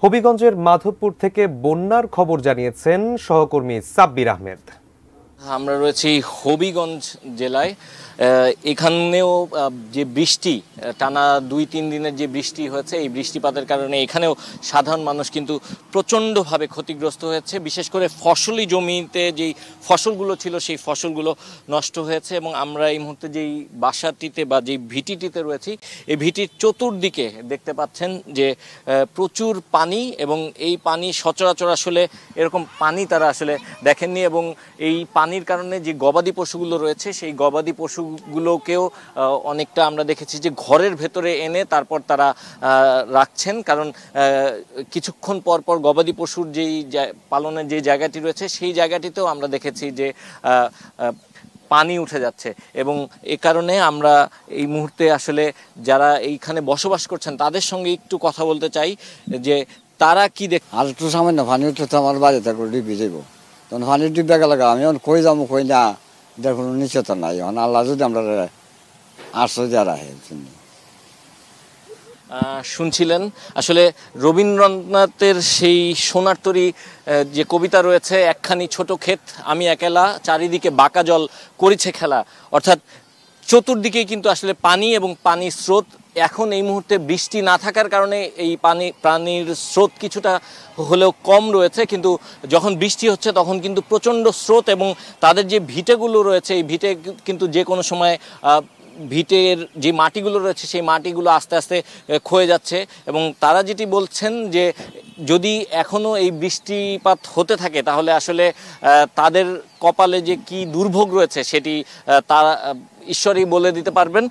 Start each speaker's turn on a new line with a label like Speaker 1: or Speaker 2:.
Speaker 1: হবিগঞ্জের মাধবপুর থেকে বন্যার খবর জানিয়েছেন সহকর্মী সাব্বির আহমেদ।
Speaker 2: আমরা রয়েছি হবিগঞ্জ জেলায়। এখানেও যে বৃষ্টি টানা ২-৩ দিনের যে বৃষ্টি হয়েছে, এই বৃষ্টিপাতের কারণে এখানেও সাধারণ মানুষ কিন্তু প্রচণ্ডভাবে ক্ষতিগ্রস্ত হয়েছে। বিশেষ করে ফসলি জমিতে যেই ফসলগুলো ছিল সেই ফসলগুলো নষ্ট হয়েছে। এবং আমরা এই মুহূর্তে যেই বাসাটিতে বা যেই ভিটিটিতে রয়েছি, এই ভিটির চতুর্দিকে দেখতে পাচ্ছেন যে প্রচুর পানি, এবং এই পানি সচরাচর আসলে এরকম পানি তারা আসলে দেখেননি। এবং এই পানির কারণে যে গবাদি পশুগুলো রয়েছে, সেই গবাদি পশুগুলোকেও অনেকটা আমরা দেখেছি যে ঘরের ভেতরে এনে তারপর তারা রাখছেন, কারণ কিছুক্ষণ পর পর গবাদি পশুর যেই পালনের যে জায়গাটি রয়েছে সেই জায়গাটিতেও আমরা দেখেছি যে পানি উঠে যাচ্ছে। এবং এ কারণে আমরা এই মুহূর্তে আসলে যারা এইখানে বসবাস করছেন তাদের সঙ্গে একটু কথা বলতে চাই যে তারা কি দেখ।
Speaker 3: আর একটু সামান্য পানি উঠলে তো আমার বাড়িতে ডিবি যাইব, তখন পানি ডিবে গেলে আমি এখন কই যাবো কই না, এটার কোনো নিশ্চয়তা নাই। এখন আল্লাহ যদি আমরা আশ্রয় রাখে।
Speaker 2: শুনছিলেন আসলে রবীন্দ্রনাথের সেই সোনার তরী যে কবিতা রয়েছে, একখানি ছোট ক্ষেত আমি একেলা, চারিদিকে বাঁকা জল করিছে খেলা। অর্থাৎ চতুর্দিকেই কিন্তু আসলে পানি এবং পানির স্রোত। এখন এই মুহূর্তে বৃষ্টি না থাকার কারণে এই পানির স্রোত কিছুটা হলেও কম রয়েছে, কিন্তু যখন বৃষ্টি হচ্ছে তখন কিন্তু প্রচণ্ড স্রোত। এবং তাদের যে ভিটেগুলো রয়েছে, এই ভিটে কিন্তু যে কোনো সময় ভিটের যে মাটিগুলো রয়েছে সেই মাটিগুলো আস্তে আস্তে ক্ষয়ে যাচ্ছে। এবং তারা যেটি বলছেন যে যদি এখনও এই বৃষ্টিপাত হতে থাকে তাহলে আসলে তাদের কপালে যে কি দুর্ভোগ রয়েছে সেটি তারা ঈশ্বরই বলে দিতে পারবেন।